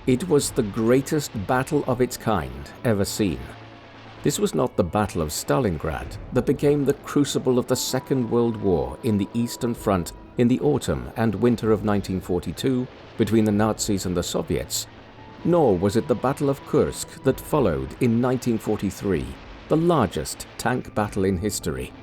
It was the greatest battle of its kind ever seen. This was not the Battle of Stalingrad that became the crucible of the Second World War in the Eastern Front in the autumn and winter of 1942 between the Nazis and the Soviets, nor was it the Battle of Kursk that followed in 1943, the largest tank battle in history.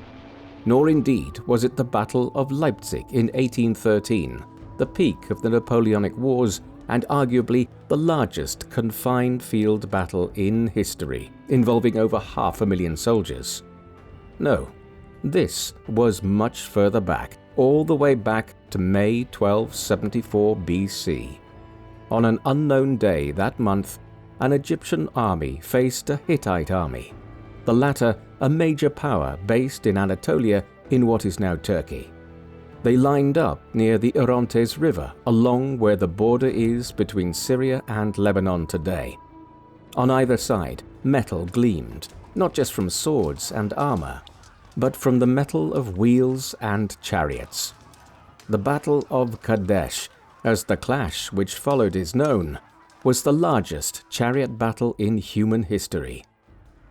Nor indeed was it the Battle of Leipzig in 1813, the peak of the Napoleonic Wars and arguably the largest confined field battle in history, involving over 500,000 soldiers. No, this was much further back, all the way back to May 1274 BC. On an unknown day that month, an Egyptian army faced a Hittite army, the latter a major power based in Anatolia in what is now Turkey. They lined up near the Orontes River, along where the border is between Syria and Lebanon today. On either side, metal gleamed, not just from swords and armor, but from the metal of wheels and chariots. The Battle of Kadesh, as the clash which followed is known, was the largest chariot battle in human history.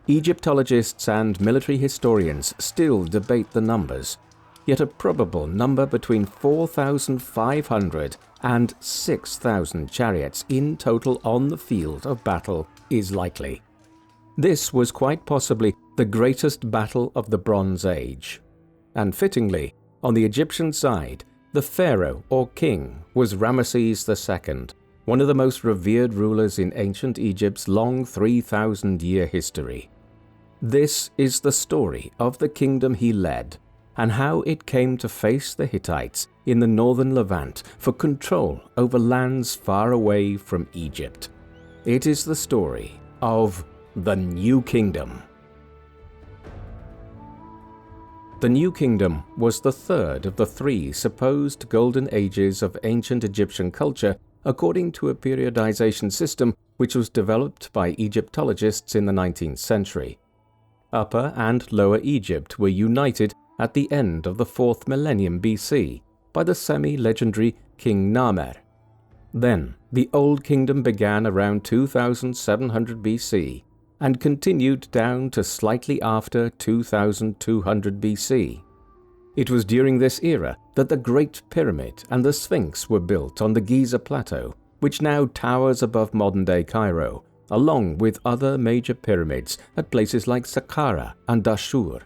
Egyptologists and military historians still debate the numbers, yet a probable number between 4,500 and 6,000 chariots in total on the field of battle is likely. This was quite possibly the greatest battle of the Bronze Age. And fittingly, on the Egyptian side, the pharaoh or king was Ramesses II, one of the most revered rulers in ancient Egypt's long 3,000-year history. This is the story of the kingdom he led, and how it came to face the Hittites in the northern Levant for control over lands far away from Egypt. It is the story of the New Kingdom. The New Kingdom was the third of the three supposed golden ages of ancient Egyptian culture according to a periodization system which was developed by Egyptologists in the 19th century. Upper and Lower Egypt were united at the end of the 4th millennium BC by the semi-legendary King Narmer. Then, the Old Kingdom began around 2700 BC and continued down to slightly after 2200 BC. It was during this era that the Great Pyramid and the Sphinx were built on the Giza Plateau, which now towers above modern-day Cairo, along with other major pyramids at places like Saqqara and Dashur.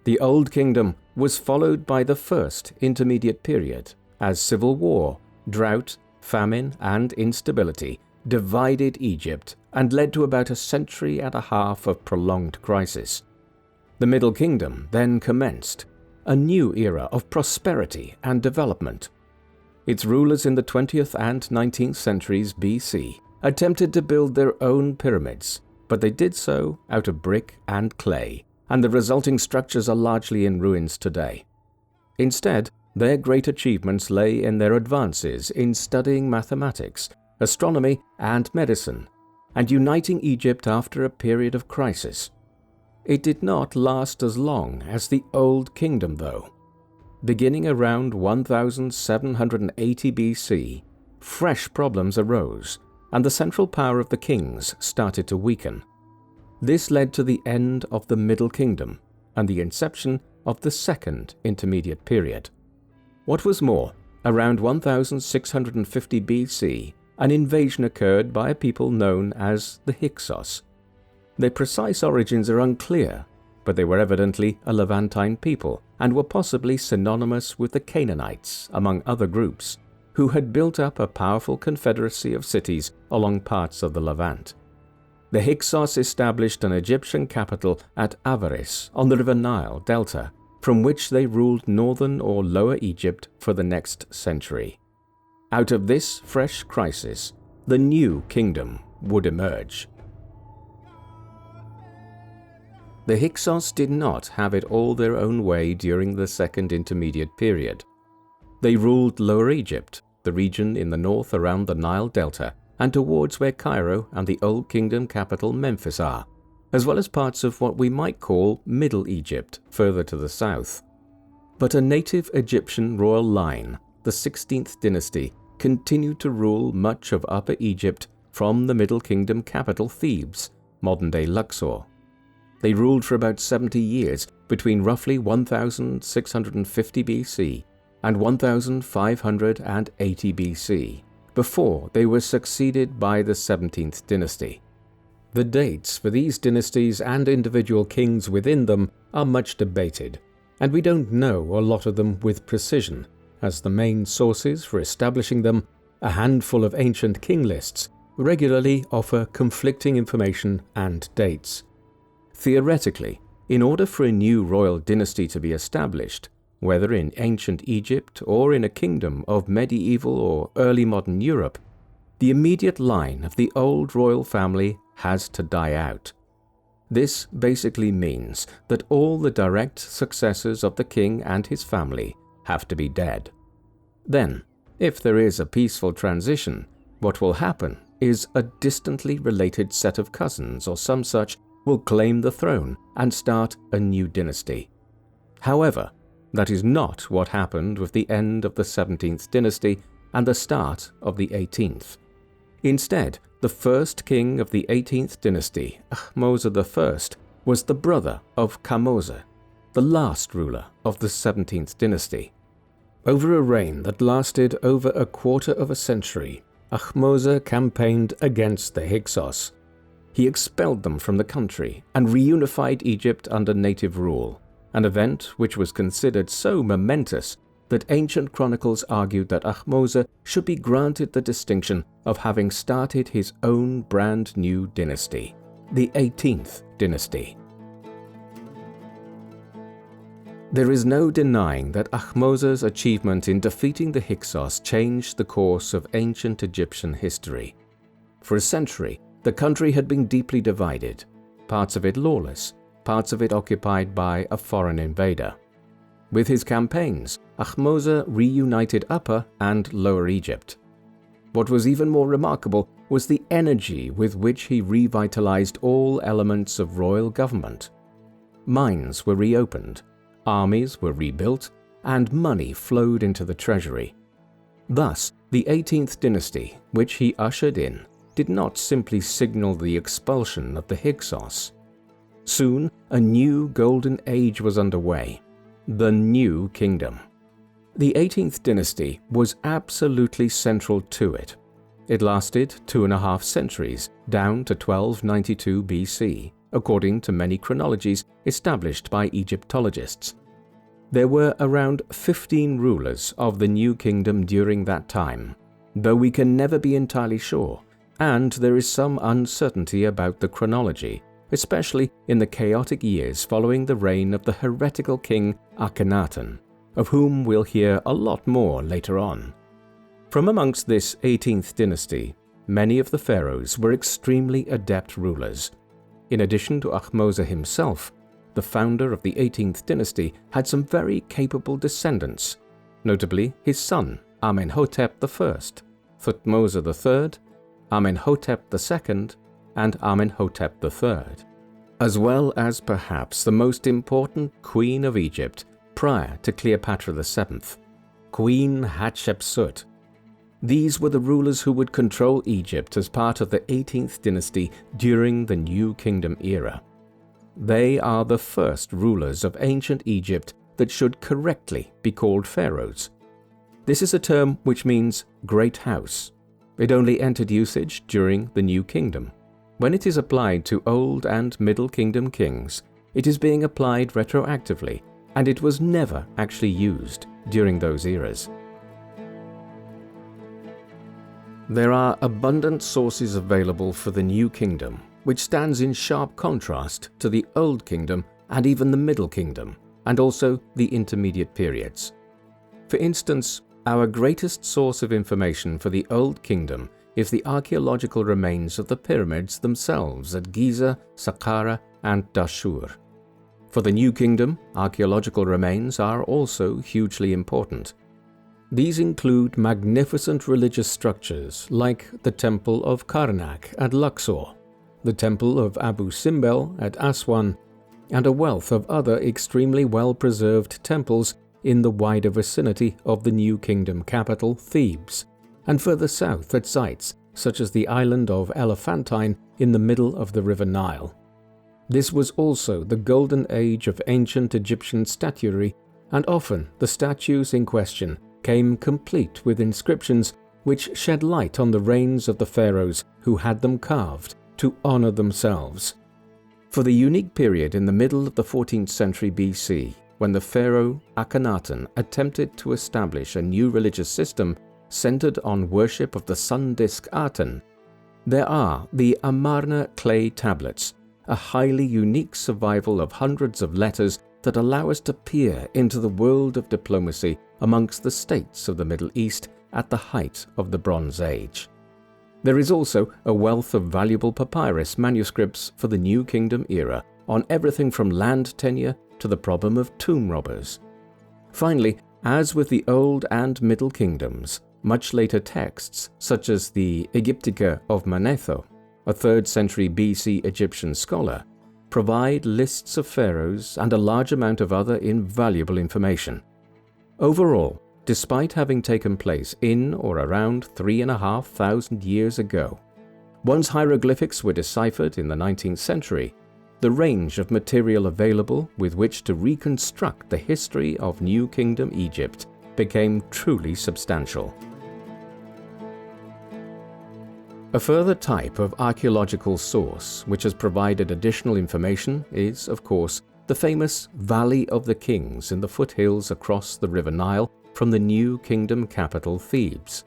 The Old Kingdom was followed by the First Intermediate Period, as civil war, drought, famine, and instability divided Egypt and led to about a century and a half of prolonged crisis. The Middle Kingdom then commenced, a new era of prosperity and development. Its rulers in the 20th and 19th centuries BC attempted to build their own pyramids, but they did so out of brick and clay, and the resulting structures are largely in ruins today. Instead, their great achievements lay in their advances in studying mathematics, astronomy, and medicine, and uniting Egypt after a period of crisis. It did not last as long as the Old Kingdom, though. Beginning around 1780 BC, fresh problems arose, and the central power of the kings started to weaken. This led to the end of the Middle Kingdom and the inception of the Second Intermediate Period. What was more, around 1650 BC, an invasion occurred by a people known as the Hyksos. Their precise origins are unclear, but they were evidently a Levantine people and were possibly synonymous with the Canaanites, among other groups, who had built up a powerful confederacy of cities along parts of the Levant. The Hyksos established an Egyptian capital at Avaris on the river Nile Delta, from which they ruled northern or lower Egypt for the next century. Out of this fresh crisis, the New Kingdom would emerge. The Hyksos did not have it all their own way during the Second Intermediate Period. They ruled Lower Egypt, the region in the north around the Nile Delta, and towards where Cairo and the Old Kingdom capital Memphis are, as well as parts of what we might call Middle Egypt, further to the south. But a native Egyptian royal line, the 16th dynasty, continued to rule much of Upper Egypt from the Middle Kingdom capital Thebes, modern-day Luxor. They ruled for about 70 years between roughly 1650 BC and 1580 BC, before they were succeeded by the 17th dynasty. The dates for these dynasties and individual kings within them are much debated, and we don't know a lot of them with precision, as the main sources for establishing them, a handful of ancient king lists, regularly offer conflicting information and dates. Theoretically, in order for a new royal dynasty to be established, whether in ancient Egypt or in a kingdom of medieval or early modern Europe, the immediate line of the old royal family has to die out. This basically means that all the direct successors of the king and his family have to be dead. Then, if there is a peaceful transition, what will happen is a distantly related set of cousins or some such will claim the throne and start a new dynasty. However, that is not what happened with the end of the 17th dynasty and the start of the 18th. Instead, the first king of the 18th dynasty, Ahmose I, was the brother of Ahmose, the last ruler of the 17th dynasty. Over a reign that lasted over a quarter of a century, Ahmose campaigned against the Hyksos. He expelled them from the country and reunified Egypt under native rule, an event which was considered so momentous that ancient chronicles argued that Ahmose should be granted the distinction of having started his own brand new dynasty, the 18th dynasty. There is no denying that Ahmose's achievement in defeating the Hyksos changed the course of ancient Egyptian history. For a century, the country had been deeply divided, parts of it lawless, parts of it occupied by a foreign invader. With his campaigns, Ahmose reunited Upper and Lower Egypt. What was even more remarkable was the energy with which he revitalized all elements of royal government. Mines were reopened, armies were rebuilt, and money flowed into the treasury. Thus, the 18th dynasty, which he ushered in, did not simply signal the expulsion of the Hyksos. Soon, a new golden age was underway, the New Kingdom. The 18th dynasty was absolutely central to it. It lasted 2.5 centuries, down to 1292 BC, according to many chronologies established by Egyptologists. There were around 15 rulers of the New Kingdom during that time, though we can never be entirely sure, and there is some uncertainty about the chronology, especially in the chaotic years following the reign of the heretical king Akhenaten, of whom we'll hear a lot more later on. From amongst this 18th dynasty, many of the pharaohs were extremely adept rulers. In addition to Ahmose himself, the founder of the 18th dynasty had some very capable descendants, notably his son Amenhotep I, Thutmose III, Amenhotep II, and Amenhotep III, as well as perhaps the most important queen of Egypt prior to Cleopatra VII, Queen Hatshepsut. These were the rulers who would control Egypt as part of the 18th dynasty during the New Kingdom era. They are the first rulers of ancient Egypt that should correctly be called pharaohs. This is a term which means great house. It only entered usage during the New Kingdom. When it is applied to Old and Middle Kingdom kings, it is being applied retroactively, and it was never actually used during those eras. There are abundant sources available for the New Kingdom, which stands in sharp contrast to the Old Kingdom and even the Middle Kingdom, and also the intermediate periods. For instance, our greatest source of information for the Old Kingdom is the archaeological remains of the pyramids themselves at Giza, Saqqara, and Dashur. For the New Kingdom, archaeological remains are also hugely important. These include magnificent religious structures like the Temple of Karnak at Luxor, the Temple of Abu Simbel at Aswan, and a wealth of other extremely well-preserved temples in the wider vicinity of the New Kingdom capital, Thebes, and further south at sites such as the island of Elephantine in the middle of the River Nile. This was also the golden age of ancient Egyptian statuary, and often the statues in question came complete with inscriptions which shed light on the reigns of the pharaohs who had them carved to honor themselves. For the unique period in the middle of the 14th century BC, when the pharaoh Akhenaten attempted to establish a new religious system centered on worship of the sun disk Aten, there are the Amarna clay tablets, a highly unique survival of hundreds of letters that allow us to peer into the world of diplomacy amongst the states of the Middle East at the height of the Bronze Age. There is also a wealth of valuable papyrus manuscripts for the New Kingdom era on everything from land tenure to the problem of tomb robbers. Finally, as with the Old and Middle Kingdoms, much later texts, such as the Egyptica of Manetho, a 3rd century BC Egyptian scholar, provide lists of pharaohs and a large amount of other invaluable information. Overall, despite having taken place in or around 3,500 years ago, once hieroglyphics were deciphered in the 19th century, the range of material available with which to reconstruct the history of New Kingdom Egypt became truly substantial. A further type of archaeological source which has provided additional information is, of course, the famous Valley of the Kings in the foothills across the River Nile from the New Kingdom capital Thebes.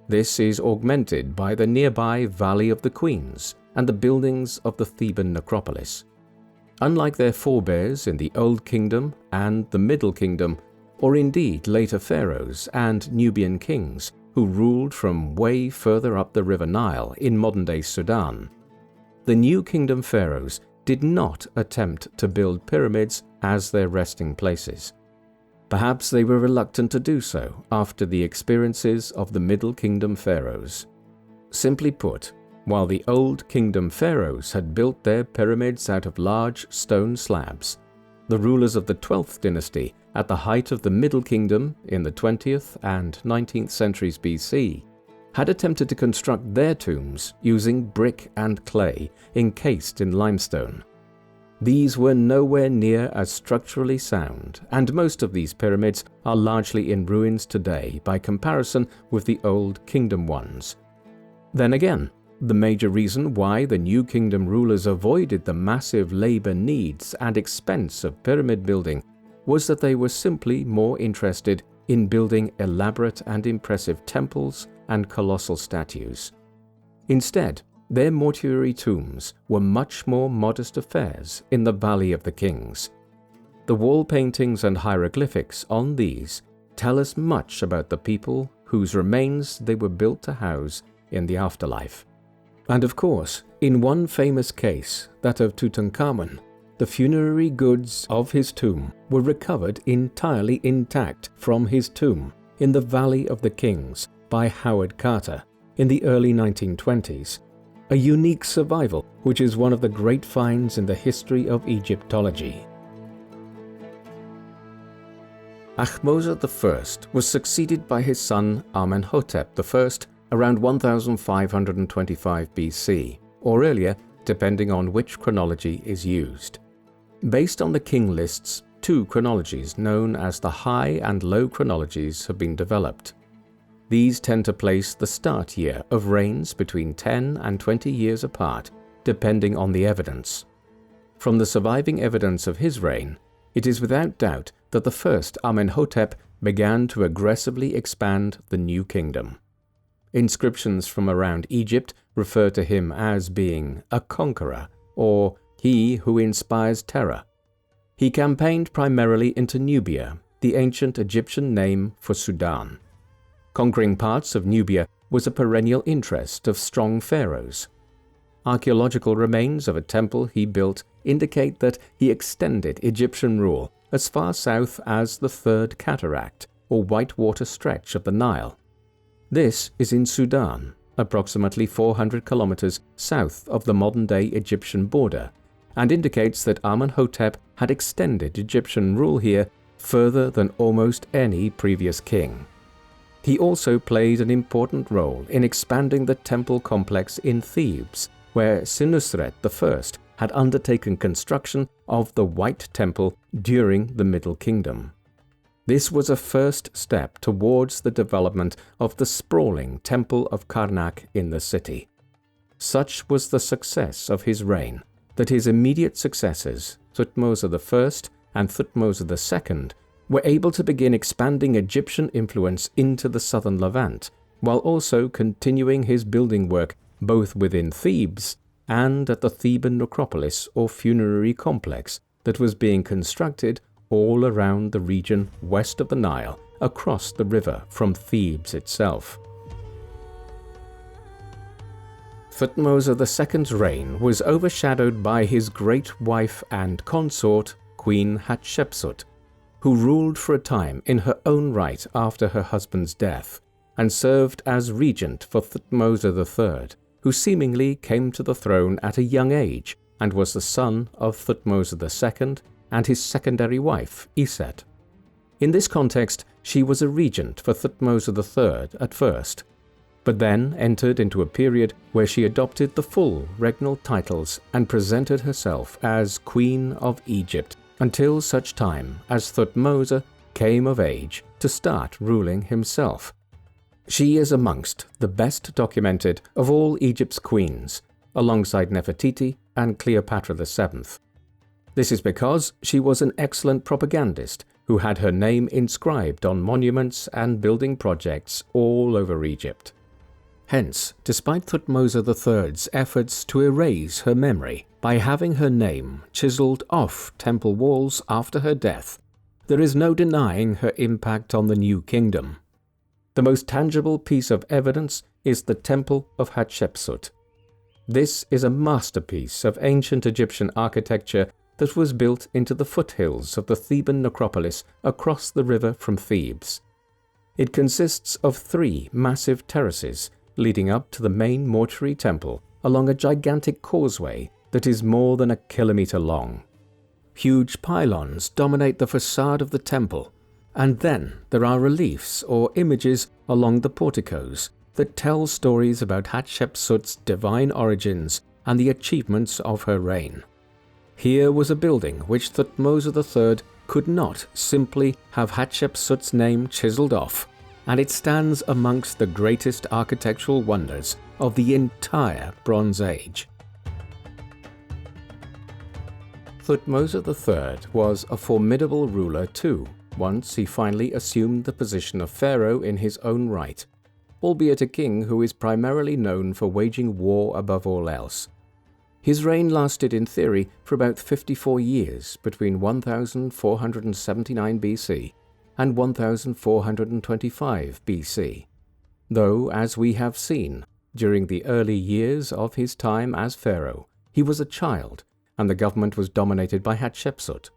This is augmented by the nearby Valley of the Queens and the buildings of the Theban necropolis. Unlike their forebears in the Old Kingdom and the Middle Kingdom, or indeed later pharaohs and Nubian kings who ruled from way further up the River Nile in modern-day Sudan, the New Kingdom pharaohs did not attempt to build pyramids as their resting places. Perhaps they were reluctant to do so after the experiences of the Middle Kingdom pharaohs. Simply put, while the Old Kingdom pharaohs had built their pyramids out of large stone slabs, the rulers of the 12th dynasty at the height of the Middle Kingdom in the 20th and 19th centuries BC had attempted to construct their tombs using brick and clay encased in limestone. These were nowhere near as structurally sound, and most of these pyramids are largely in ruins today by comparison with the Old Kingdom ones. Then again, the major reason why the New Kingdom rulers avoided the massive labor needs and expense of pyramid building was that they were simply more interested in building elaborate and impressive temples and colossal statues. Instead, their mortuary tombs were much more modest affairs in the Valley of the Kings. The wall paintings and hieroglyphics on these tell us much about the people whose remains they were built to house in the afterlife. And of course, in one famous case, that of Tutankhamun, the funerary goods of his tomb were recovered entirely intact from his tomb in the Valley of the Kings by Howard Carter in the early 1920s, a unique survival which is one of the great finds in the history of Egyptology. Ahmose I was succeeded by his son Amenhotep I around 1525 BC, or earlier, depending on which chronology is used. Based on the king lists, 2 chronologies known as the High and Low chronologies have been developed. These tend to place the start year of reigns between 10 and 20 years apart, depending on the evidence. From the surviving evidence of his reign, it is without doubt that the first Amenhotep began to aggressively expand the New Kingdom. Inscriptions from around Egypt refer to him as being a conqueror, or he who inspires terror. He campaigned primarily into Nubia, the ancient Egyptian name for Sudan. Conquering parts of Nubia was a perennial interest of strong pharaohs. Archaeological remains of a temple he built indicate that he extended Egyptian rule as far south as the Third Cataract, or whitewater stretch of the Nile. This is in Sudan, approximately 400 kilometers south of the modern-day Egyptian border, and indicates that Amenhotep had extended Egyptian rule here further than almost any previous king. He also played an important role in expanding the temple complex in Thebes, where Senusret I had undertaken construction of the White Temple during the Middle Kingdom. This was a first step towards the development of the sprawling Temple of Karnak in the city. Such was the success of his reign that his immediate successors, Thutmose I and Thutmose II, were able to begin expanding Egyptian influence into the southern Levant, while also continuing his building work both within Thebes and at the Theban necropolis or funerary complex that was being constructed all around the region west of the Nile, across the river from Thebes itself. Thutmose II's reign was overshadowed by his great wife and consort, Queen Hatshepsut, who ruled for a time in her own right after her husband's death, and served as regent for Thutmose III, who seemingly came to the throne at a young age and was the son of Thutmose II and his secondary wife, Iset. In this context, she was a regent for Thutmose III at first, but then entered into a period where she adopted the full regnal titles and presented herself as Queen of Egypt until such time as Thutmose came of age to start ruling himself. She is amongst the best documented of all Egypt's queens, alongside Nefertiti and Cleopatra VII. This is because she was an excellent propagandist who had her name inscribed on monuments and building projects all over Egypt. Hence, despite Thutmose III's efforts to erase her memory by having her name chiseled off temple walls after her death, there is no denying her impact on the new kingdom. The most tangible piece of evidence is the Temple of Hatshepsut. This is a masterpiece of ancient Egyptian architecture that was built into the foothills of the Theban necropolis across the river from Thebes. It consists of 3 massive terraces leading up to the main mortuary temple along a gigantic causeway that is more than a kilometer long. Huge pylons dominate the facade of the temple, and then there are reliefs or images along the porticos that tell stories about Hatshepsut's divine origins and the achievements of her reign. Here was a building which Thutmose III could not simply have Hatshepsut's name chiseled off, and it stands amongst the greatest architectural wonders of the entire Bronze Age. Thutmose III was a formidable ruler too, once he finally assumed the position of pharaoh in his own right, albeit a king who is primarily known for waging war above all else. His reign lasted in theory for about 54 years between 1479 BC and 1425 BC, though, as we have seen, during the early years of his time as pharaoh, he was a child and the government was dominated by Hatshepsut.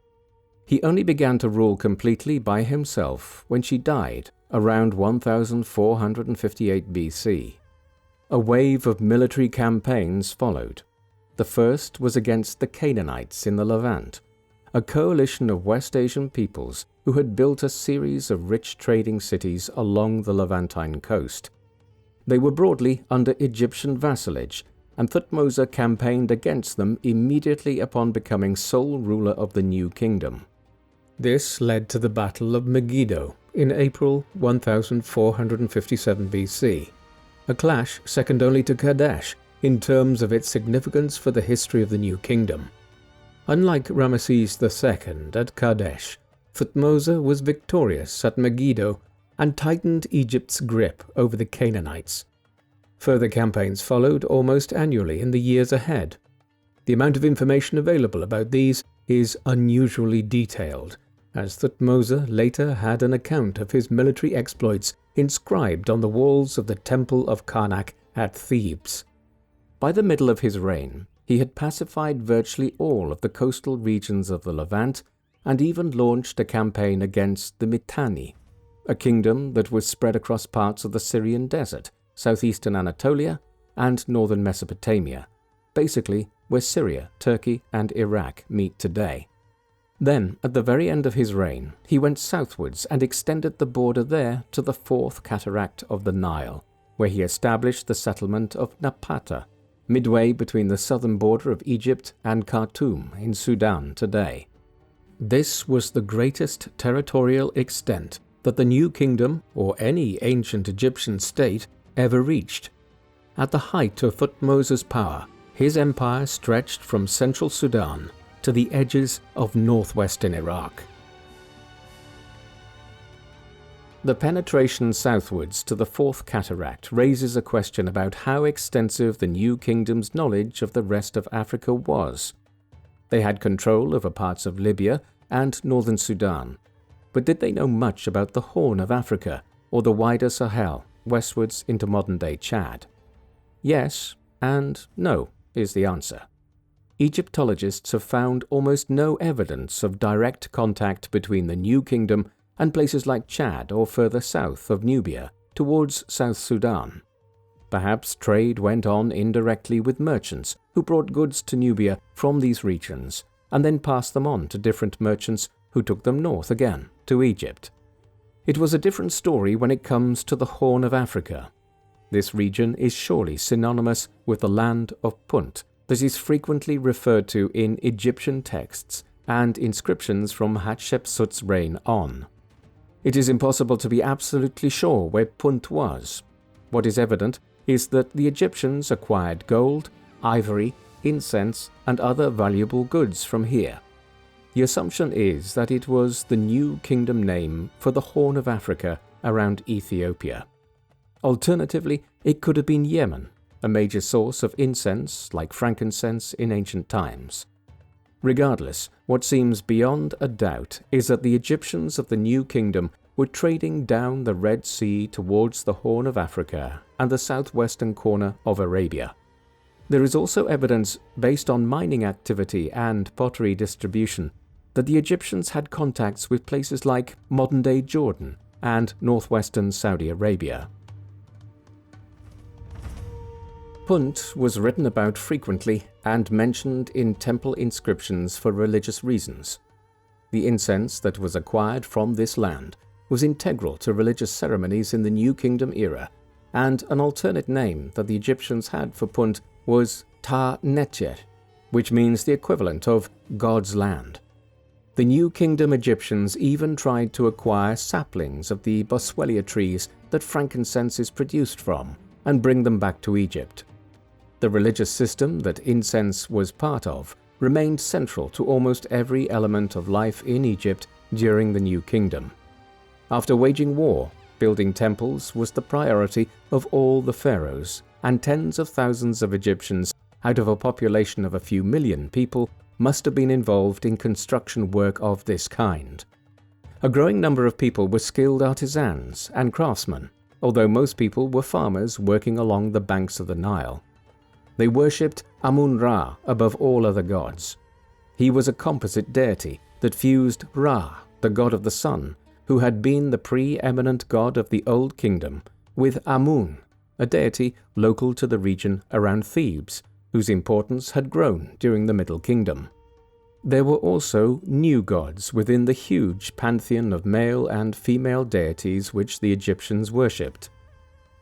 He only began to rule completely by himself when she died around 1458 BC. A wave of military campaigns followed. The first was against the Canaanites in the Levant, a coalition of West Asian peoples who had built a series of rich trading cities along the Levantine coast. They were broadly under Egyptian vassalage, and Thutmose campaigned against them immediately upon becoming sole ruler of the new kingdom. This led to the Battle of Megiddo in April 1457 BC, a clash second only to Kadesh in terms of its significance for the history of the new kingdom. Unlike Ramesses II at Kadesh, Thutmose was victorious at Megiddo and tightened Egypt's grip over the Canaanites. Further campaigns followed almost annually in the years ahead. The amount of information available about these is unusually detailed, as Thutmose later had an account of his military exploits inscribed on the walls of the Temple of Karnak at Thebes. By the middle of his reign, he had pacified virtually all of the coastal regions of the Levant and even launched a campaign against the Mitanni, a kingdom that was spread across parts of the Syrian desert, southeastern Anatolia, and northern Mesopotamia, basically where Syria, Turkey, and Iraq meet today. Then, at the very end of his reign, he went southwards and extended the border there to the fourth cataract of the Nile, where he established the settlement of Napata, midway between the southern border of Egypt and Khartoum in Sudan today. This was the greatest territorial extent that the New Kingdom, or any ancient Egyptian state, ever reached. At the height of Thutmose's power, his empire stretched from central Sudan to the edges of northwestern Iraq. The penetration southwards to the Fourth Cataract raises a question about how extensive the New Kingdom's knowledge of the rest of Africa was. They had control over parts of Libya and northern Sudan, but did they know much about the Horn of Africa or the wider Sahel westwards into modern-day Chad? Yes and no is the answer. Egyptologists have found almost no evidence of direct contact between the New Kingdom and places like Chad or further south of Nubia towards South Sudan. Perhaps trade went on indirectly with merchants who brought goods to Nubia from these regions and then passed them on to different merchants who took them north again to Egypt. It was a different story when it comes to the Horn of Africa. This region is surely synonymous with the land of Punt that is frequently referred to in Egyptian texts and inscriptions from Hatshepsut's reign on. It is impossible to be absolutely sure where Punt was. What is evident is that the Egyptians acquired gold, ivory, incense, and other valuable goods from here. The assumption is that it was the New Kingdom name for the Horn of Africa around Ethiopia. Alternatively, it could have been Yemen, a major source of incense like frankincense in ancient times. Regardless, what seems beyond a doubt is that the Egyptians of the New Kingdom were trading down the Red Sea towards the Horn of Africa and the southwestern corner of Arabia. There is also evidence, based on mining activity and pottery distribution, that the Egyptians had contacts with places like modern-day Jordan and northwestern Saudi Arabia. Punt was written about frequently and mentioned in temple inscriptions for religious reasons. The incense that was acquired from this land was integral to religious ceremonies in the New Kingdom era, and an alternate name that the Egyptians had for Punt was Ta Netjer, which means the equivalent of God's land. The New Kingdom Egyptians even tried to acquire saplings of the boswellia trees that frankincense is produced from and bring them back to Egypt. The religious system that incense was part of remained central to almost every element of life in Egypt during the New Kingdom. After waging war, building temples was the priority of all the pharaohs, and tens of thousands of Egyptians, out of a population of a few million people, must have been involved in construction work of this kind. A growing number of people were skilled artisans and craftsmen, although most people were farmers working along the banks of the Nile. They worshipped Amun-Ra above all other gods. He was a composite deity that fused Ra, the god of the sun, who had been the pre-eminent god of the Old Kingdom, with Amun, a deity local to the region around Thebes, whose importance had grown during the Middle Kingdom. There were also new gods within the huge pantheon of male and female deities which the Egyptians worshipped.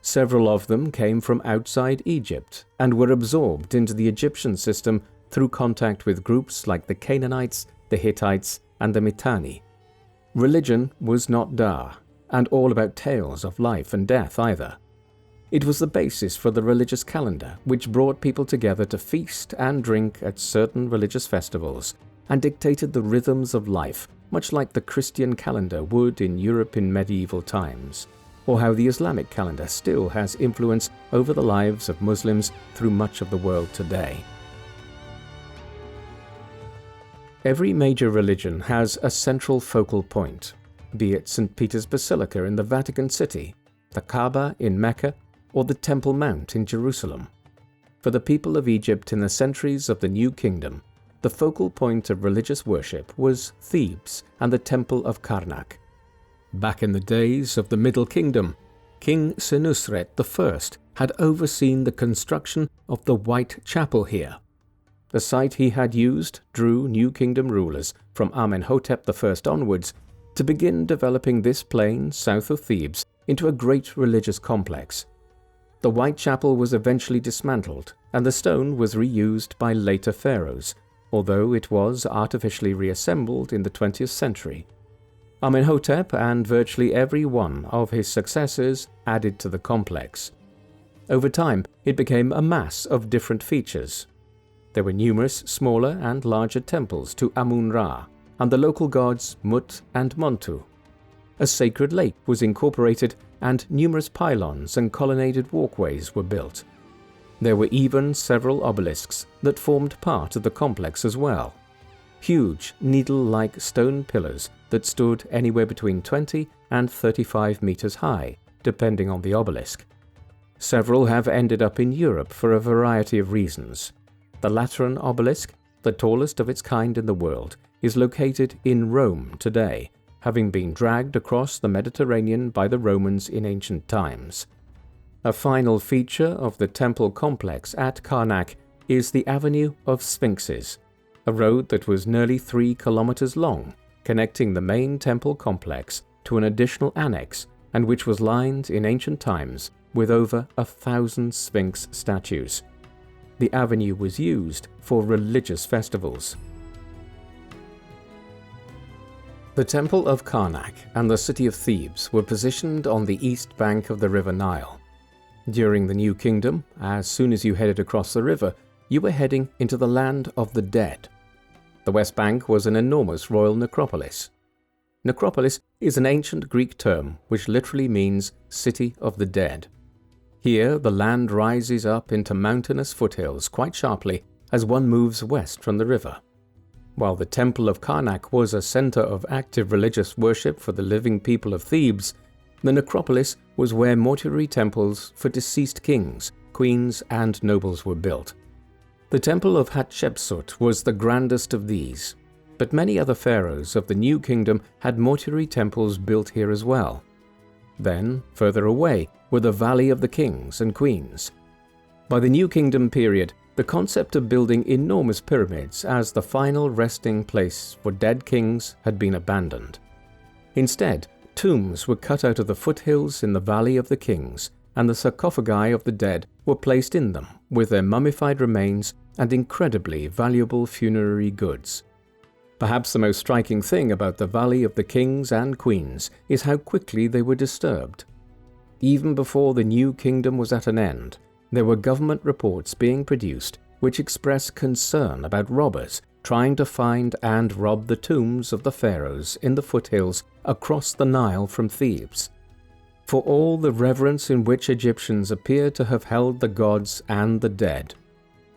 Several of them came from outside Egypt and were absorbed into the Egyptian system through contact with groups like the Canaanites, the Hittites, and the Mitanni. Religion was not Dar, and all about tales of life and death either. It was the basis for the religious calendar, which brought people together to feast and drink at certain religious festivals, and dictated the rhythms of life, much like the Christian calendar would in Europe in medieval times, or how the Islamic calendar still has influence over the lives of Muslims through much of the world today. Every major religion has a central focal point, be it St. Peter's Basilica in the Vatican City, the Kaaba in Mecca, or the Temple Mount in Jerusalem. For the people of Egypt in the centuries of the New Kingdom, the focal point of religious worship was Thebes and the Temple of Karnak. Back in the days of the Middle Kingdom, King Senusret I had overseen the construction of the White Chapel here. The site he had used drew New Kingdom rulers from Amenhotep I onwards to begin developing this plain south of Thebes into a great religious complex. The White Chapel was eventually dismantled, and the stone was reused by later pharaohs, although it was artificially reassembled in the 20th century. Amenhotep and virtually every one of his successors added to the complex. Over time, it became a mass of different features. There were numerous smaller and larger temples to Amun-Ra and the local gods Mut and Montu. A sacred lake was incorporated, and numerous pylons and colonnaded walkways were built. There were even several obelisks that formed part of the complex as well. Huge, needle-like stone pillars that stood anywhere between 20 and 35 meters high, depending on the obelisk. Several have ended up in Europe for a variety of reasons. The Lateran obelisk, the tallest of its kind in the world, is located in Rome today, having been dragged across the Mediterranean by the Romans in ancient times. A final feature of the temple complex at Karnak is the Avenue of Sphinxes, a road that was nearly 3 kilometers long, connecting the main temple complex to an additional annex, and which was lined in ancient times with over 1,000 Sphinx statues. The avenue was used for religious festivals. The Temple of Karnak and the city of Thebes were positioned on the east bank of the River Nile. During the New Kingdom, as soon as you headed across the river, you were heading into the land of the dead. The West Bank was an enormous royal necropolis. Necropolis is an ancient Greek term which literally means city of the dead. Here, the land rises up into mountainous foothills quite sharply as one moves west from the river. While the Temple of Karnak was a center of active religious worship for the living people of Thebes, the necropolis was where mortuary temples for deceased kings, queens, and nobles were built. The Temple of Hatshepsut was the grandest of these, but many other pharaohs of the New Kingdom had mortuary temples built here as well. Then, further away, were the Valley of the Kings and Queens. By the New Kingdom period, the concept of building enormous pyramids as the final resting place for dead kings had been abandoned. Instead, tombs were cut out of the foothills in the Valley of the Kings, and the sarcophagi of the dead were placed in them with their mummified remains and incredibly valuable funerary goods. Perhaps the most striking thing about the Valley of the Kings and Queens is how quickly they were disturbed. Even before the New Kingdom was at an end, there were government reports being produced which express concern about robbers trying to find and rob the tombs of the pharaohs in the foothills across the Nile from Thebes. For all the reverence in which Egyptians appear to have held the gods and the dead,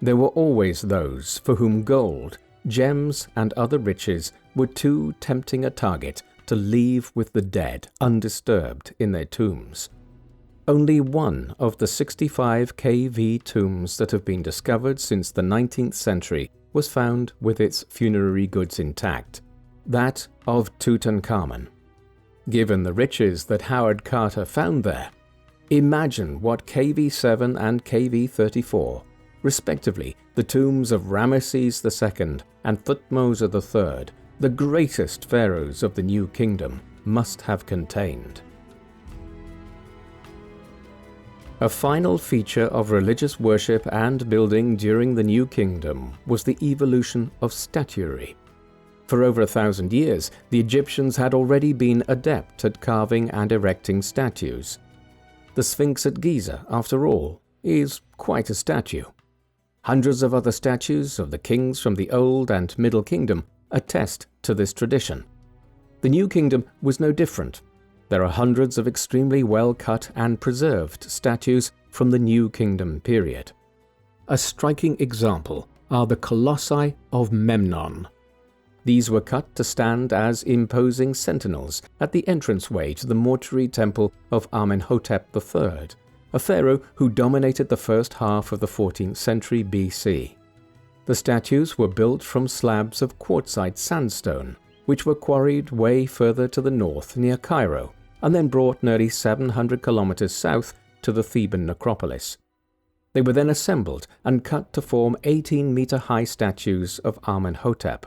there were always those for whom gold, gems, and other riches were too tempting a target to leave with the dead undisturbed in their tombs. Only one of the 65 KV tombs that have been discovered since the 19th century was found with its funerary goods intact, that of Tutankhamun. Given the riches that Howard Carter found there, imagine what KV7 and KV34, respectively the tombs of Ramesses II and Thutmose III, the greatest pharaohs of the New Kingdom, must have contained. A final feature of religious worship and building during the New Kingdom was the evolution of statuary. For over 1,000 years, the Egyptians had already been adept at carving and erecting statues. The Sphinx at Giza, after all, is quite a statue. Hundreds of other statues of the kings from the Old and Middle Kingdom attest to this tradition. The New Kingdom was no different. There are hundreds of extremely well-cut and preserved statues from the New Kingdom period. A striking example are the colossi of Memnon. These were cut to stand as imposing sentinels at the entranceway to the mortuary temple of Amenhotep III, a pharaoh who dominated the first half of the 14th century BC. The statues were built from slabs of quartzite sandstone, which were quarried way further to the north near Cairo, and then brought nearly 700 kilometers south to the Theban necropolis. They were then assembled and cut to form 18-meter-high statues of Amenhotep.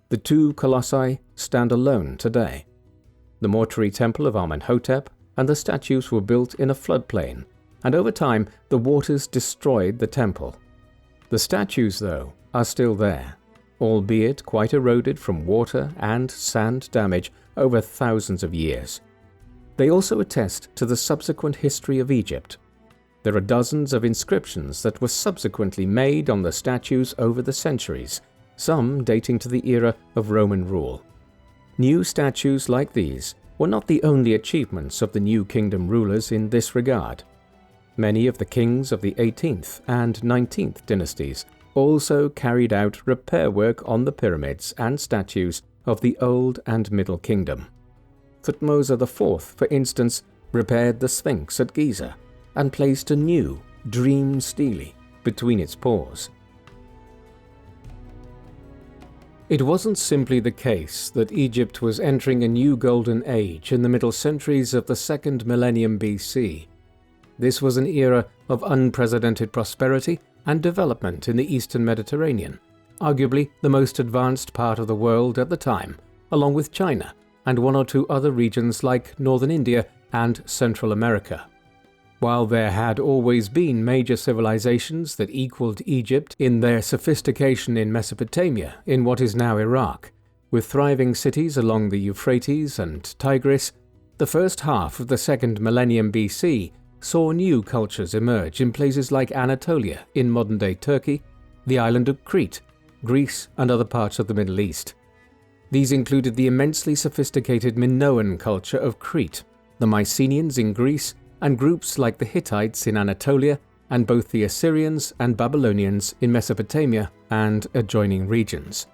The two colossi stand alone today. The mortuary temple of Amenhotep and the statues were built in a floodplain, and over time the waters destroyed the temple. The statues, though, are still there, albeit quite eroded from water and sand damage over thousands of years. They also attest to the subsequent history of Egypt. There are dozens of inscriptions that were subsequently made on the statues over the centuries, some dating to the era of Roman rule. New statues like these were not the only achievements of the New Kingdom rulers in this regard. Many of the kings of the 18th and 19th dynasties also carried out repair work on the pyramids and statues of the Old and Middle Kingdom. Thutmose IV, for instance, repaired the Sphinx at Giza and placed a new, dream stele between its paws. It wasn't simply the case that Egypt was entering a new golden age in the middle centuries of the second millennium BC. This was an era of unprecedented prosperity and development in the Eastern Mediterranean, arguably the most advanced part of the world at the time, along with China and one or two other regions like northern India and Central America. While there had always been major civilizations that equaled Egypt in their sophistication in Mesopotamia, in what is now Iraq, with thriving cities along the Euphrates and Tigris, the first half of the second millennium BC saw new cultures emerge in places like Anatolia in modern-day Turkey, the island of Crete, Greece, and other parts of the Middle East. These included the immensely sophisticated Minoan culture of Crete, the Mycenaeans in Greece, and groups like the Hittites in Anatolia, and both the Assyrians and Babylonians in Mesopotamia and adjoining regions.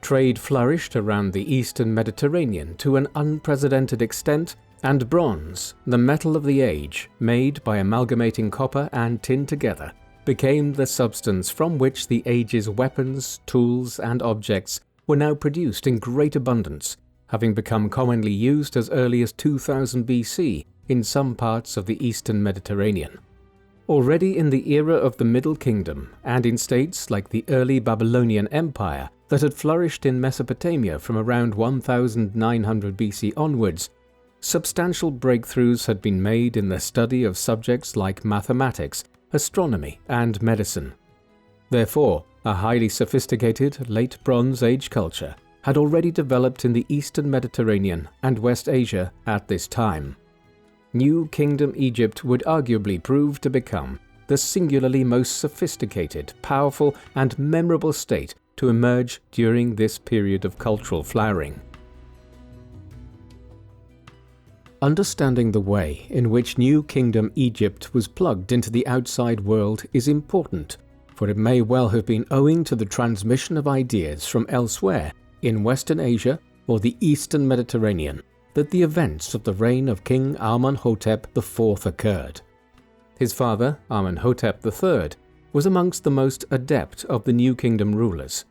Trade flourished around the Eastern Mediterranean to an unprecedented extent, and bronze, the metal of the age, made by amalgamating copper and tin together, became the substance from which the age's weapons, tools, and objects were now produced in great abundance, having become commonly used as early as 2000 BC in some parts of the Eastern Mediterranean. Already in the era of the Middle Kingdom, and in states like the early Babylonian Empire that had flourished in Mesopotamia from around 1900 BC onwards, substantial breakthroughs had been made in the study of subjects like mathematics, astronomy, and medicine. Therefore, a highly sophisticated late Bronze Age culture had already developed in the Eastern Mediterranean and West Asia at this time. New Kingdom Egypt would arguably prove to become the singularly most sophisticated, powerful, and memorable state to emerge during this period of cultural flowering. Understanding the way in which New Kingdom Egypt was plugged into the outside world is important, for it may well have been owing to the transmission of ideas from elsewhere in Western Asia or the Eastern Mediterranean that the events of the reign of King Amenhotep IV occurred. His father, Amenhotep III, was amongst the most adept of the New Kingdom rulers.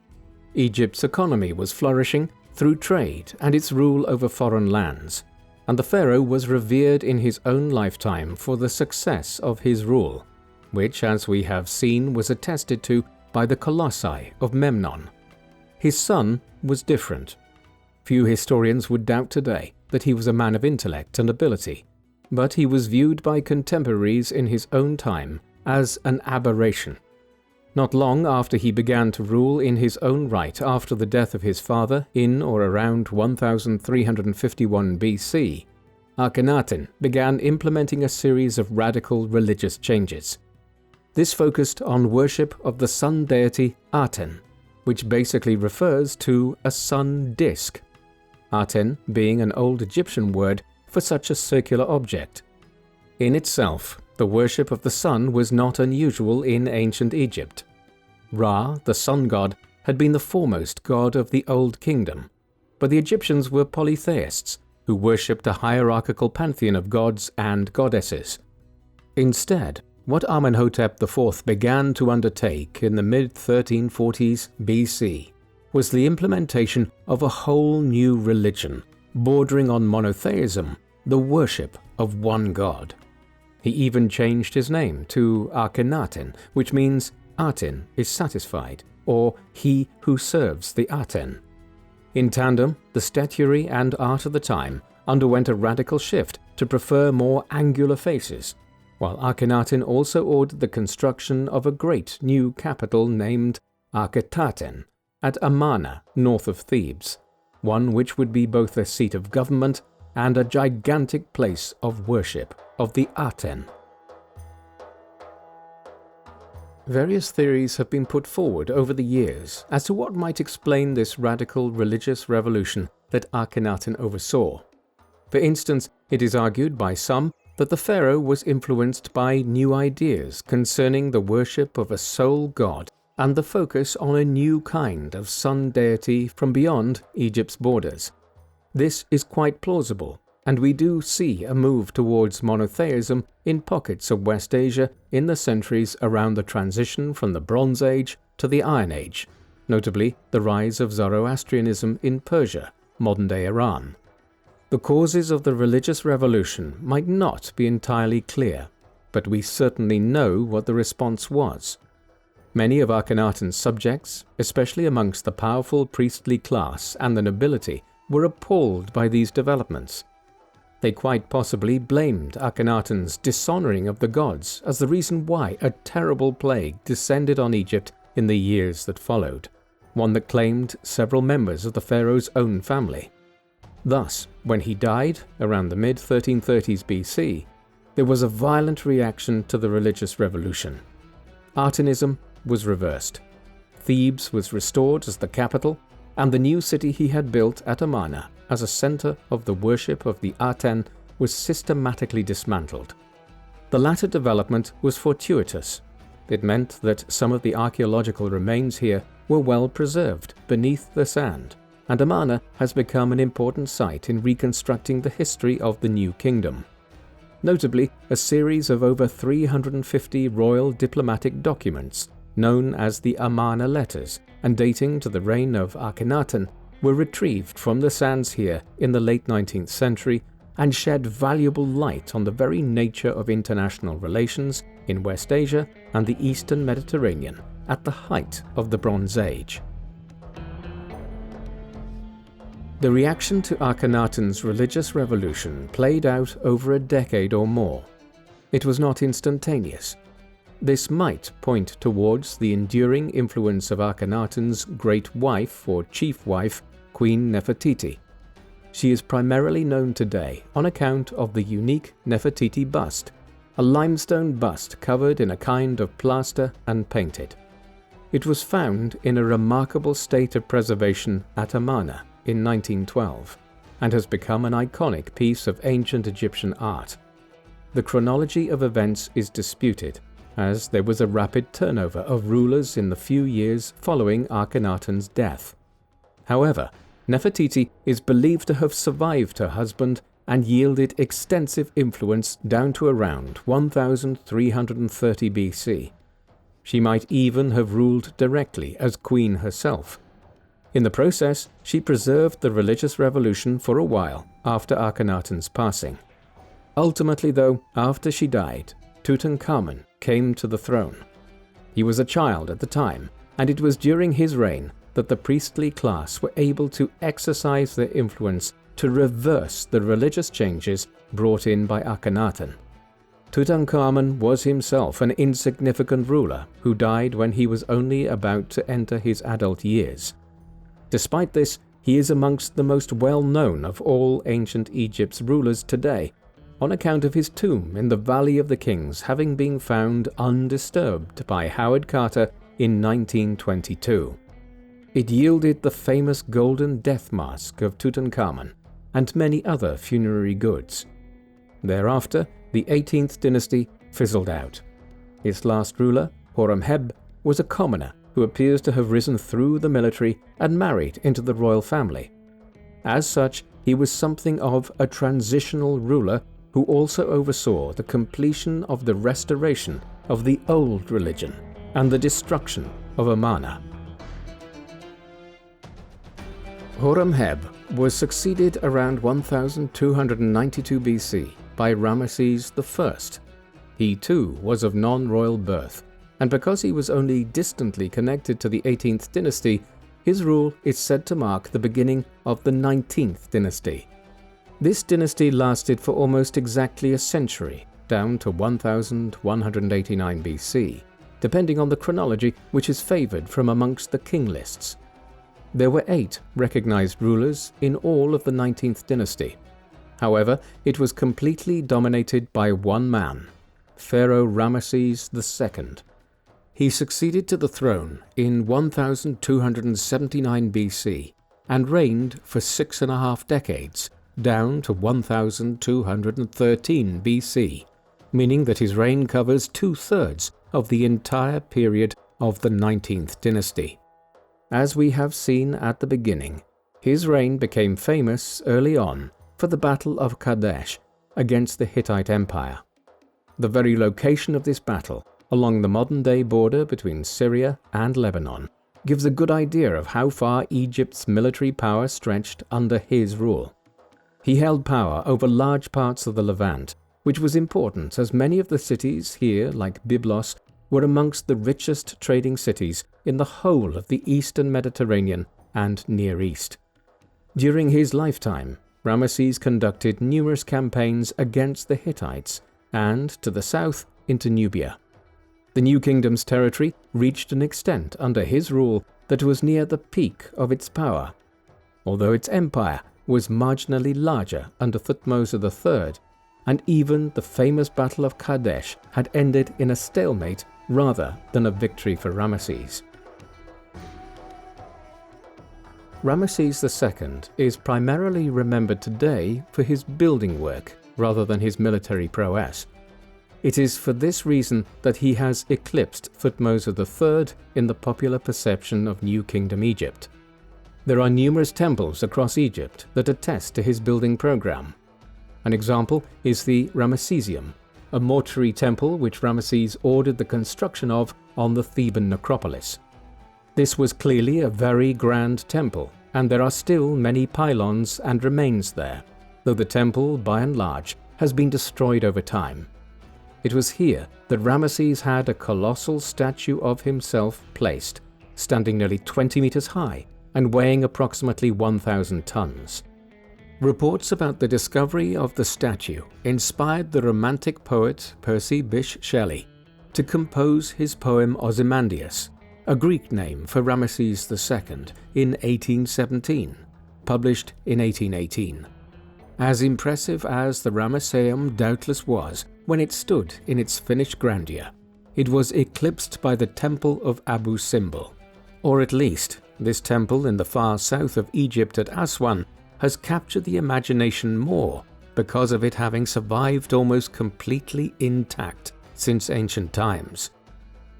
Egypt's economy was flourishing through trade and its rule over foreign lands, and the pharaoh was revered in his own lifetime for the success of his rule, which, as we have seen, was attested to by the colossi of Memnon. His son was different. Few historians would doubt today that he was a man of intellect and ability, but he was viewed by contemporaries in his own time as an aberration. Not long after he began to rule in his own right after the death of his father in or around 1351 BC, Akhenaten began implementing a series of radical religious changes. This focused on worship of the sun deity Aten, which basically refers to a sun disk, Aten being an old Egyptian word for such a circular object. In itself, the worship of the sun was not unusual in ancient Egypt. Ra, the sun god, had been the foremost god of the Old Kingdom, but the Egyptians were polytheists who worshipped a hierarchical pantheon of gods and goddesses. Instead, what Amenhotep IV began to undertake in the mid-1340s BC was the implementation of a whole new religion, bordering on monotheism, the worship of one god. He even changed his name to Akhenaten, which means Aten is satisfied, or he who serves the Aten. In tandem, the statuary and art of the time underwent a radical shift to prefer more angular faces, while Akhenaten also ordered the construction of a great new capital named Akhenaten at Amarna, north of Thebes, one which would be both a seat of government and a gigantic place of worship of the Aten. Various theories have been put forward over the years as to what might explain this radical religious revolution that Akhenaten oversaw. For instance, it is argued by some that the pharaoh was influenced by new ideas concerning the worship of a sole god and the focus on a new kind of sun deity from beyond Egypt's borders. This is quite plausible, and we do see a move towards monotheism in pockets of West Asia in the centuries around the transition from the Bronze Age to the Iron Age, notably the rise of Zoroastrianism in Persia, modern-day Iran. The causes of the religious revolution might not be entirely clear, but we certainly know what the response was. Many of Akhenaten's subjects, especially amongst the powerful priestly class and the nobility, were appalled by these developments. They quite possibly blamed Akhenaten's dishonoring of the gods as the reason why a terrible plague descended on Egypt in the years that followed, one that claimed several members of the pharaoh's own family. Thus, when he died around the mid-1330s BC, there was a violent reaction to the religious revolution. Atenism was reversed. Thebes was restored as the capital, and the new city he had built at Amarna as a center of the worship of the Aten was systematically dismantled. The latter development was fortuitous. It meant that some of the archaeological remains here were well preserved beneath the sand, and Amarna has become an important site in reconstructing the history of the new kingdom. Notably, a series of over 350 royal diplomatic documents, known as the Amarna letters and dating to the reign of Akhenaten, were retrieved from the sands here in the late 19th century and shed valuable light on the very nature of international relations in West Asia and the Eastern Mediterranean at the height of the Bronze Age. The reaction to Akhenaten's religious revolution played out over a decade or more. It was not instantaneous. This might point towards the enduring influence of Akhenaten's great wife or chief wife, Queen Nefertiti. She is primarily known today on account of the unique Nefertiti bust, a limestone bust covered in a kind of plaster and painted. It was found in a remarkable state of preservation at Amarna in 1912 and has become an iconic piece of ancient Egyptian art. The chronology of events is disputed, as there was a rapid turnover of rulers in the few years following Akhenaten's death. However, Nefertiti is believed to have survived her husband and yielded extensive influence down to around 1330 BC. She might even have ruled directly as queen herself. In the process, she preserved the religious revolution for a while after Akhenaten's passing. Ultimately, though, after she died, Tutankhamun came to the throne. He was a child at the time, and it was during his reign that the priestly class were able to exercise their influence to reverse the religious changes brought in by Akhenaten. Tutankhamun was himself an insignificant ruler who died when he was only about to enter his adult years. Despite this, he is amongst the most well-known of all ancient Egypt's rulers today, on account of his tomb in the Valley of the Kings having been found undisturbed by Howard Carter in 1922. It yielded the famous golden death mask of Tutankhamun and many other funerary goods. Thereafter, the 18th dynasty fizzled out. Its last ruler, Horemheb, was a commoner who appears to have risen through the military and married into the royal family. As such, he was something of a transitional ruler who also oversaw the completion of the restoration of the old religion and the destruction of Amarna. Horemheb was succeeded around 1292 BC by Ramesses I. He too was of non-royal birth, and because he was only distantly connected to the 18th dynasty, his rule is said to mark the beginning of the 19th dynasty. This dynasty lasted for almost exactly a century, down to 1189 BC, depending on the chronology which is favoured from amongst the king lists. There were 8 recognized rulers in all of the 19th dynasty. However, it was completely dominated by one man, Pharaoh Ramesses II. He succeeded to the throne in 1279 BC and reigned for 6.5 decades, down to 1213 BC, meaning that his reign covers 2/3 of the entire period of the 19th dynasty. As we have seen at the beginning, his reign became famous early on for the Battle of Kadesh against the Hittite Empire. The very location of this battle, along the modern-day border between Syria and Lebanon, gives a good idea of how far Egypt's military power stretched under his rule. He held power over large parts of the Levant, which was important as many of the cities here, like Byblos, were amongst the richest trading cities in the whole of the Eastern Mediterranean and Near East. During his lifetime, Ramesses conducted numerous campaigns against the Hittites and, to the south, into Nubia. The new kingdom's territory reached an extent under his rule that was near the peak of its power. Although its empire was marginally larger under Thutmose III, and even the famous Battle of Kadesh had ended in a stalemate rather than a victory for Ramesses. Ramesses II is primarily remembered today for his building work rather than his military prowess. It is for this reason that he has eclipsed Thutmose III in the popular perception of New Kingdom Egypt. There are numerous temples across Egypt that attest to his building program. An example is the Ramesseum, a mortuary temple which Ramesses ordered the construction of on the Theban necropolis. This was clearly a very grand temple, and there are still many pylons and remains there, though the temple, by and large, has been destroyed over time. It was here that Ramesses had a colossal statue of himself placed, standing nearly 20 meters high and weighing approximately 1,000 tons. Reports about the discovery of the statue inspired the Romantic poet Percy Bysshe Shelley to compose his poem Ozymandias, a Greek name for Ramesses II, in 1817, published in 1818. As impressive as the Ramesseum doubtless was when it stood in its finished grandeur, it was eclipsed by the temple of Abu Simbel, or at least this temple in the far south of Egypt at Aswan has captured the imagination more because of it having survived almost completely intact since ancient times.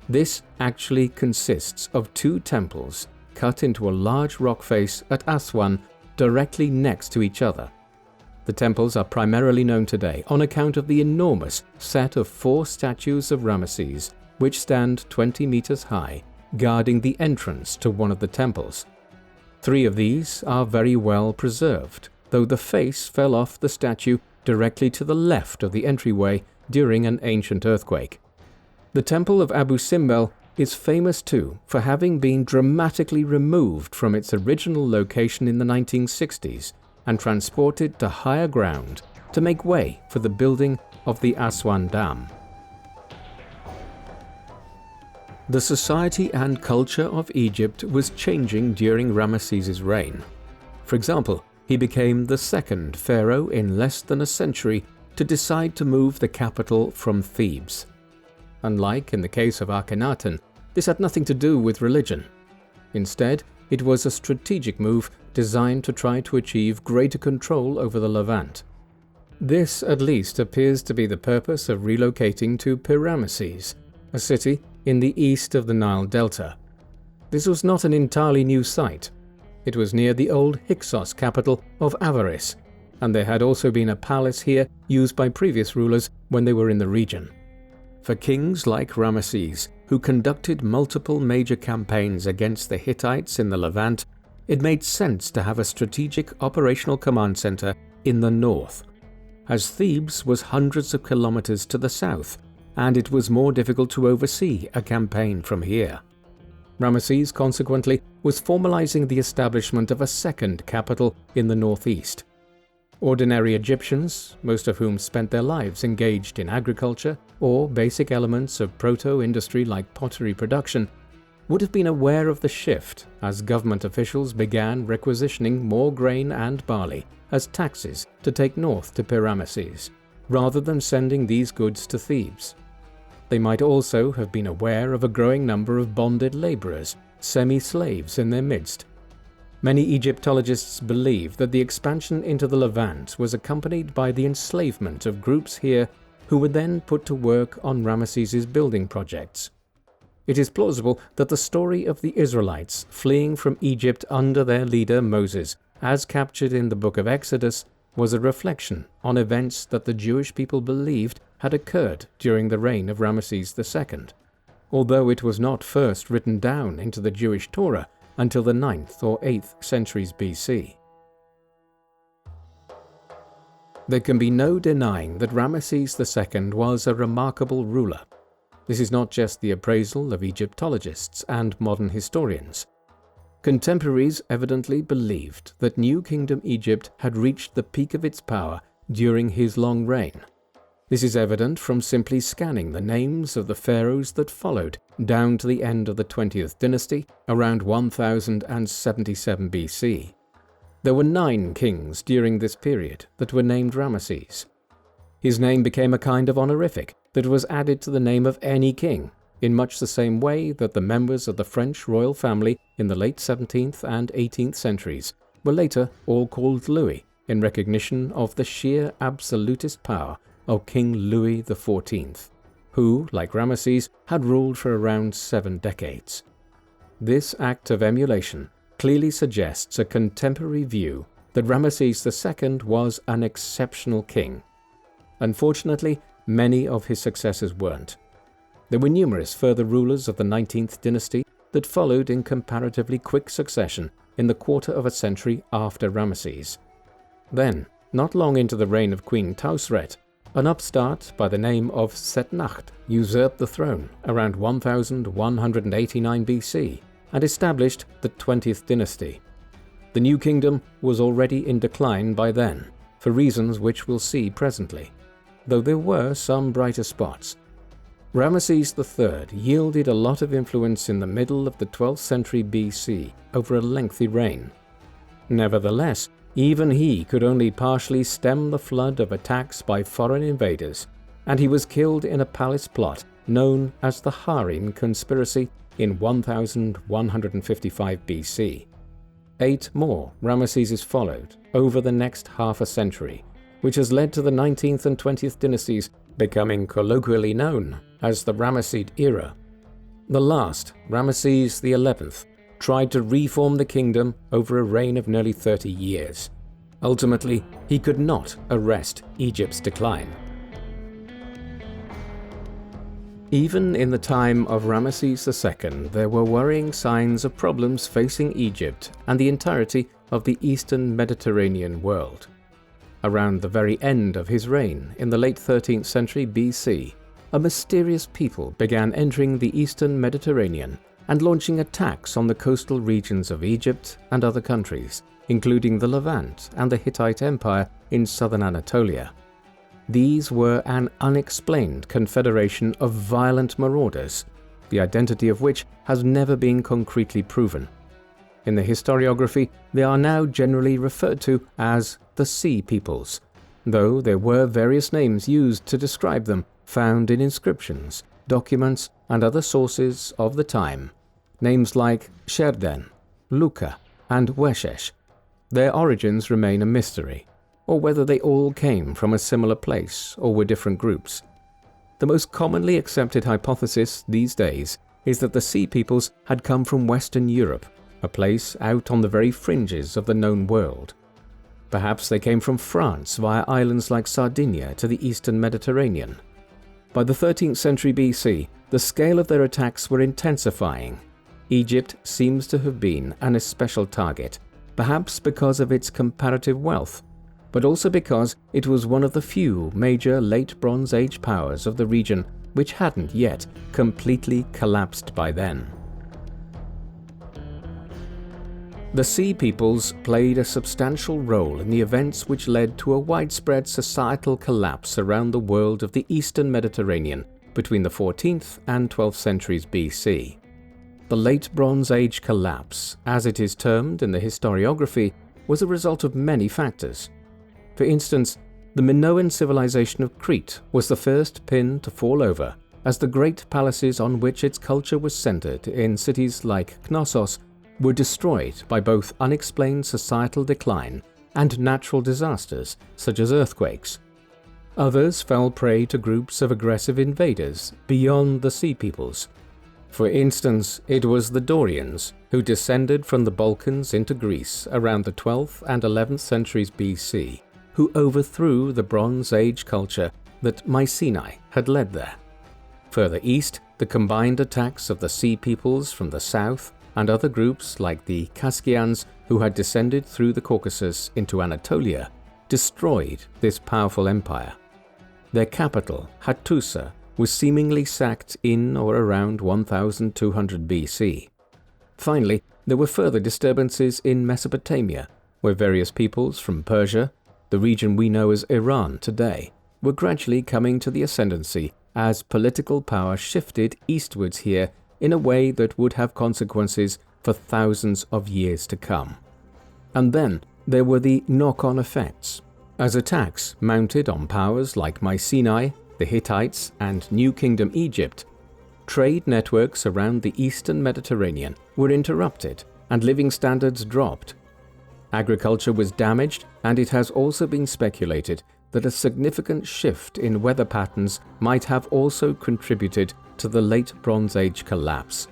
This actually consists of 2 temples cut into a large rock face at Aswan directly next to each other. The temples are primarily known today on account of the enormous set of 4 statues of Ramesses, which stand 20 meters high, guarding the entrance to one of the temples. 3 of these are very well preserved, though the face fell off the statue directly to the left of the entryway during an ancient earthquake. The temple of Abu Simbel is famous too for having been dramatically removed from its original location in the 1960s and transported to higher ground to make way for the building of the Aswan Dam. The society and culture of Egypt was changing during Ramesses' reign. For example, he became the second pharaoh in less than a century to decide to move the capital from Thebes. Unlike in the case of Akhenaten, this had nothing to do with religion. Instead, it was a strategic move designed to try to achieve greater control over the Levant. This at least appears to be the purpose of relocating to Ramesses, a city in the east of the Nile Delta. This was not an entirely new site. It was near the old Hyksos capital of Avaris, and there had also been a palace here used by previous rulers when they were in the region. For kings like Ramesses, who conducted multiple major campaigns against the Hittites in the Levant, it made sense to have a strategic operational command center in the north. As Thebes was hundreds of kilometers to the south, and it was more difficult to oversee a campaign from here. Ramesses, consequently, was formalizing the establishment of a second capital in the northeast. Ordinary Egyptians, most of whom spent their lives engaged in agriculture or basic elements of proto-industry like pottery production, would have been aware of the shift as government officials began requisitioning more grain and barley as taxes to take north to Ramesses, rather than sending these goods to Thebes. They might also have been aware of a growing number of bonded laborers, semi-slaves in their midst. Many Egyptologists believe that the expansion into the Levant was accompanied by the enslavement of groups here who were then put to work on Ramesses's building projects. It is plausible that the story of the Israelites fleeing from Egypt under their leader Moses, as captured in the book of Exodus, was a reflection on events that the Jewish people believed had occurred during the reign of Ramesses II, although it was not first written down into the Jewish Torah until the 9th or 8th centuries BC. There can be no denying that Ramesses II was a remarkable ruler. This is not just the appraisal of Egyptologists and modern historians. Contemporaries evidently believed that New Kingdom Egypt had reached the peak of its power during his long reign. This is evident from simply scanning the names of the pharaohs that followed down to the end of the 20th dynasty around 1077 BC. There were 9 kings during this period that were named Ramesses. His name became a kind of honorific that was added to the name of any king, in much the same way that the members of the French royal family in the late 17th and 18th centuries were later all called Louis in recognition of the sheer absolutist power of King Louis XIV, who, like Ramesses, had ruled for around 7 decades. This act of emulation clearly suggests a contemporary view that Ramesses II was an exceptional king. Unfortunately, many of his successors weren't. There were numerous further rulers of the 19th dynasty that followed in comparatively quick succession in the quarter of a century after Ramesses. Then, not long into the reign of Queen Tausret, an upstart by the name of Setnacht usurped the throne around 1189 BC and established the 20th dynasty. The new kingdom was already in decline by then, for reasons which we'll see presently, though there were some brighter spots. Ramesses III yielded a lot of influence in the middle of the 12th century BC over a lengthy reign. Nevertheless, even he could only partially stem the flood of attacks by foreign invaders, and he was killed in a palace plot known as the Harem Conspiracy in 1155 BC. 8 more Ramesses followed over the next half a century, which has led to the 19th and 20th dynasties becoming colloquially known as the Ramesside era. The last, Ramesses XI, tried to reform the kingdom over a reign of nearly 30 years. Ultimately, he could not arrest Egypt's decline. Even in the time of Ramesses II, there were worrying signs of problems facing Egypt and the entirety of the eastern Mediterranean world. Around the very end of his reign, in the late 13th century BC, a mysterious people began entering the eastern Mediterranean and launching attacks on the coastal regions of Egypt and other countries, including the Levant and the Hittite Empire in southern Anatolia. These were an unexplained confederation of violent marauders, the identity of which has never been concretely proven. In the historiography, they are now generally referred to as the Sea Peoples, though there were various names used to describe them found in inscriptions, documents, and other sources of the time. Names like Sherden, Luka, and Weshesh. Their origins remain a mystery, or whether they all came from a similar place or were different groups. The most commonly accepted hypothesis these days is that the Sea Peoples had come from Western Europe, a place out on the very fringes of the known world. Perhaps they came from France via islands like Sardinia to the eastern Mediterranean. By the 13th century BC, the scale of their attacks were intensifying. Egypt seems to have been an especial target, perhaps because of its comparative wealth, but also because it was one of the few major late Bronze Age powers of the region which hadn't yet completely collapsed by then. The Sea Peoples played a substantial role in the events which led to a widespread societal collapse around the world of the Eastern Mediterranean between the 14th and 12th centuries BC. The Late Bronze Age collapse, as it is termed in the historiography, was a result of many factors. For instance, the Minoan civilization of Crete was the first pin to fall over, as the great palaces on which its culture was centered in cities like Knossos were destroyed by both unexplained societal decline and natural disasters such as earthquakes. Others fell prey to groups of aggressive invaders beyond the Sea Peoples. For instance, it was the Dorians who descended from the Balkans into Greece around the 12th and 11th centuries BC, who overthrew the Bronze Age culture that Mycenae had led there. Further east, the combined attacks of the Sea Peoples from the south and other groups like the Kaskians who had descended through the Caucasus into Anatolia destroyed this powerful empire. Their capital, Hattusa, was seemingly sacked in or around 1200 BC. Finally, there were further disturbances in Mesopotamia, where various peoples from Persia, the region we know as Iran today, were gradually coming to the ascendancy as political power shifted eastwards here in a way that would have consequences for thousands of years to come. And then there were the knock-on effects. As attacks mounted on powers like Mycenae, the Hittites, and New Kingdom Egypt, trade networks around the Eastern Mediterranean were interrupted and living standards dropped. Agriculture was damaged, and it has also been speculated that a significant shift in weather patterns might have also contributed to the Late Bronze Age collapse.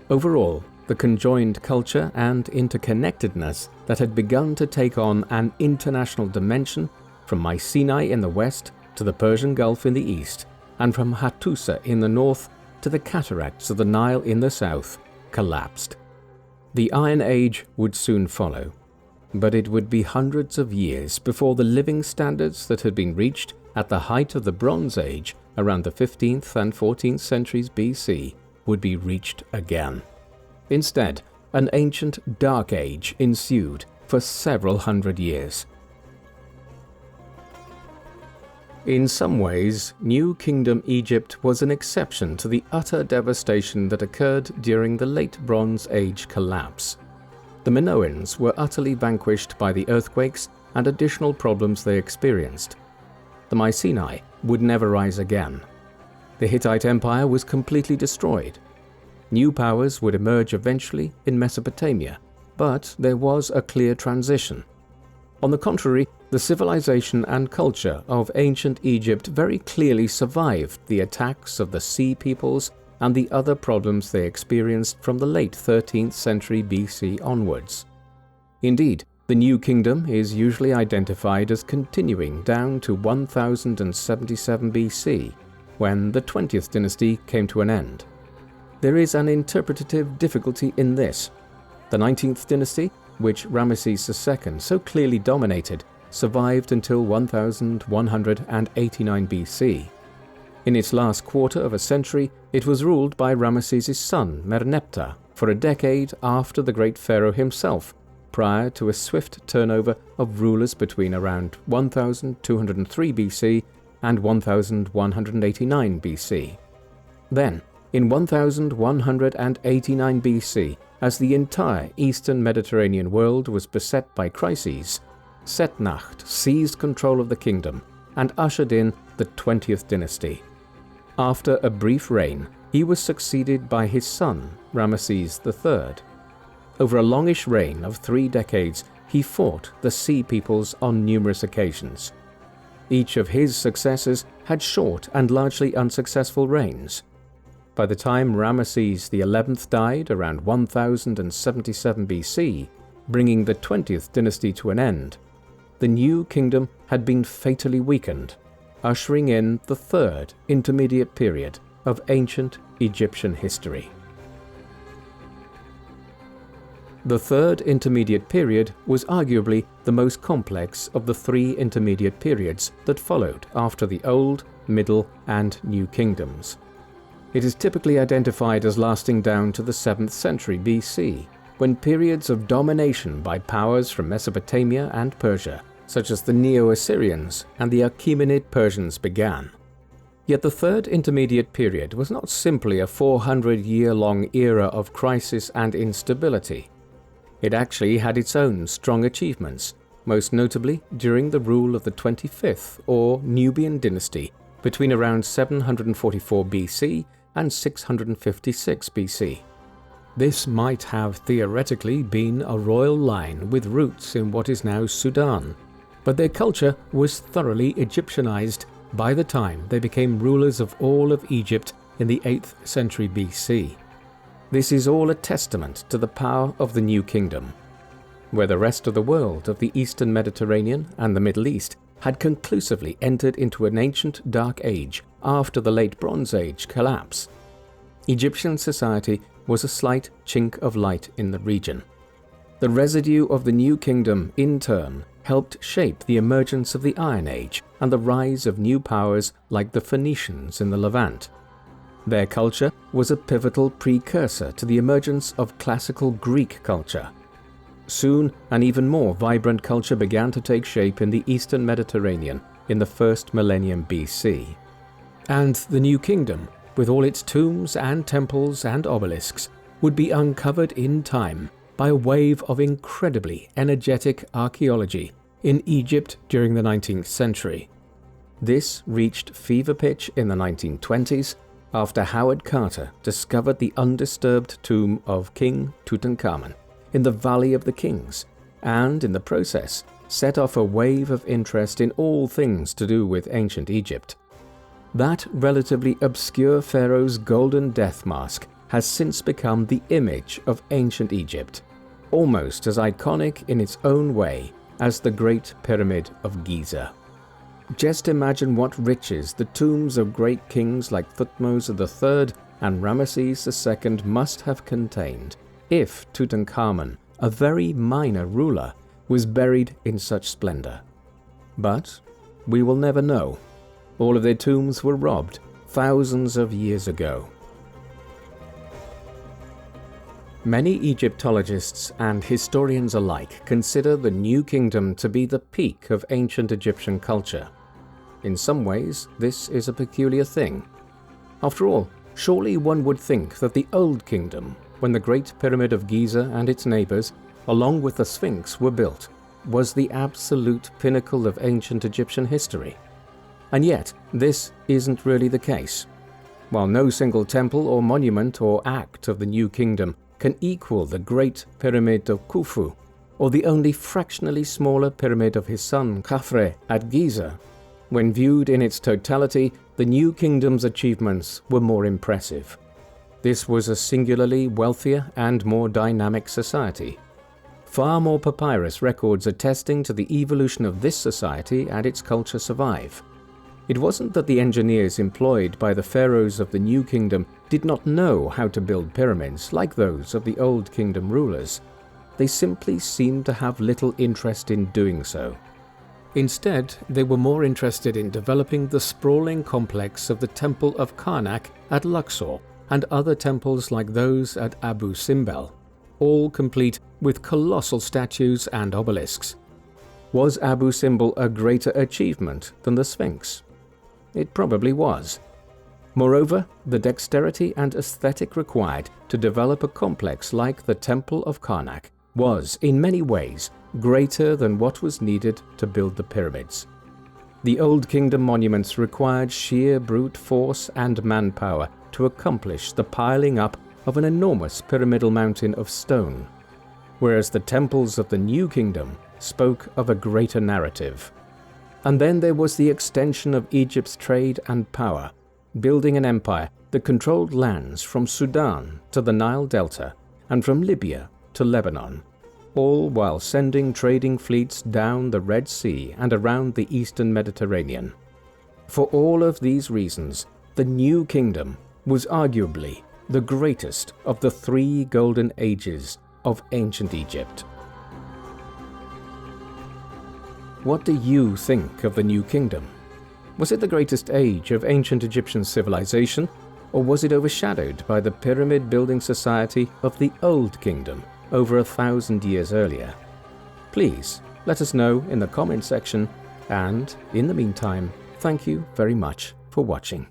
Overall, the conjoined culture and interconnectedness that had begun to take on an international dimension from Mycenae in the west to the Persian Gulf in the east, and from Hattusa in the north to the cataracts of the Nile in the south, collapsed. The Iron Age would soon follow, but it would be hundreds of years before the living standards that had been reached at the height of the Bronze Age around the 15th and 14th centuries BC would be reached again. Instead, an ancient Dark Age ensued for several hundred years. In some ways, New Kingdom Egypt was an exception to the utter devastation that occurred during the Late Bronze Age collapse. The Minoans were utterly vanquished by the earthquakes and additional problems they experienced. The Mycenae would never rise again. The Hittite Empire was completely destroyed. New powers would emerge eventually in Mesopotamia, but there was a clear transition. On the contrary, the civilization and culture of ancient Egypt very clearly survived the attacks of the Sea Peoples and the other problems they experienced from the late 13th century BC onwards. Indeed, the New Kingdom is usually identified as continuing down to 1077 BC, when the 20th dynasty came to an end. There is an interpretative difficulty in this. The 19th dynasty, which Ramesses II so clearly dominated, survived until 1189 BC. In its last quarter of a century, it was ruled by Ramesses' son Merneptah for a decade after the great pharaoh himself, prior to a swift turnover of rulers between around 1203 BC and 1189 BC. Then, in 1189 BC, as the entire eastern Mediterranean world was beset by crises, Setnacht seized control of the kingdom and ushered in the 20th dynasty. After a brief reign, he was succeeded by his son, Ramesses III. Over a longish reign of 3 decades, he fought the Sea Peoples on numerous occasions. Each of his successors had short and largely unsuccessful reigns. By the time Ramesses XI died around 1077 BC, bringing the 20th dynasty to an end, the New Kingdom had been fatally weakened, ushering in the third intermediate period of ancient Egyptian history. The third intermediate period was arguably the most complex of the three intermediate periods that followed after the Old, Middle, and New Kingdoms. It is typically identified as lasting down to the 7th century BC, when periods of domination by powers from Mesopotamia and Persia, such as the Neo-Assyrians and the Achaemenid Persians, began. Yet the third intermediate period was not simply a 400-year-long era of crisis and instability. It actually had its own strong achievements, most notably during the rule of the 25th or Nubian dynasty between around 744 BC and 656 BC. This might have theoretically been a royal line with roots in what is now Sudan, but their culture was thoroughly Egyptianized by the time they became rulers of all of Egypt in the 8th century BC. This is all a testament to the power of the New Kingdom, where the rest of the world of the Eastern Mediterranean and the Middle East had conclusively entered into an ancient Dark Age after the Late Bronze Age collapse. Egyptian society was a slight chink of light in the region. The residue of the New Kingdom, in turn, helped shape the emergence of the Iron Age and the rise of new powers like the Phoenicians in the Levant. Their culture was a pivotal precursor to the emergence of classical Greek culture. Soon, an even more vibrant culture began to take shape in the Eastern Mediterranean in the first millennium BC. And the New Kingdom, with all its tombs and temples and obelisks, would be uncovered in time by a wave of incredibly energetic archaeology in Egypt during the 19th century. This reached fever pitch in the 1920s after Howard Carter discovered the undisturbed tomb of King Tutankhamun in the Valley of the Kings, and in the process set off a wave of interest in all things to do with ancient Egypt. That relatively obscure pharaoh's golden death mask has since become the image of ancient Egypt, almost as iconic in its own way as the Great Pyramid of Giza. Just imagine what riches the tombs of great kings like Thutmose III and Ramesses II must have contained if Tutankhamun, a very minor ruler, was buried in such splendor. But we will never know. All of their tombs were robbed thousands of years ago. Many Egyptologists and historians alike consider the New Kingdom to be the peak of ancient Egyptian culture. In some ways, this is a peculiar thing. After all, surely one would think that the Old Kingdom, when the Great Pyramid of Giza and its neighbors, along with the Sphinx, were built, was the absolute pinnacle of ancient Egyptian history. And yet, this isn't really the case. While no single temple or monument or act of the New Kingdom can equal the Great Pyramid of Khufu, or the only fractionally smaller pyramid of his son Khafre at Giza, when viewed in its totality, the New Kingdom's achievements were more impressive. This was a singularly wealthier and more dynamic society. Far more papyrus records attesting to the evolution of this society and its culture survive. It wasn't that the engineers employed by the pharaohs of the New Kingdom did not know how to build pyramids like those of the Old Kingdom rulers. They simply seemed to have little interest in doing so. Instead, they were more interested in developing the sprawling complex of the Temple of Karnak at Luxor and other temples like those at Abu Simbel, all complete with colossal statues and obelisks. Was Abu Simbel a greater achievement than the Sphinx? It probably was. Moreover, the dexterity and aesthetic required to develop a complex like the Temple of Karnak was, in many ways, greater than what was needed to build the pyramids. The Old Kingdom monuments required sheer brute force and manpower to accomplish the piling up of an enormous pyramidal mountain of stone, whereas the temples of the New Kingdom spoke of a greater narrative. And then there was the extension of Egypt's trade and power, building an empire that controlled lands from Sudan to the Nile Delta and from Libya to Lebanon, all while sending trading fleets down the Red Sea and around the Eastern Mediterranean. For all of these reasons, the New Kingdom was arguably the greatest of the three golden ages of ancient Egypt. What do you think of the New Kingdom? Was it the greatest age of ancient Egyptian civilization, or was it overshadowed by the pyramid-building society of the Old Kingdom over 1,000 years earlier? Please let us know in the comment section, and in the meantime, thank you very much for watching.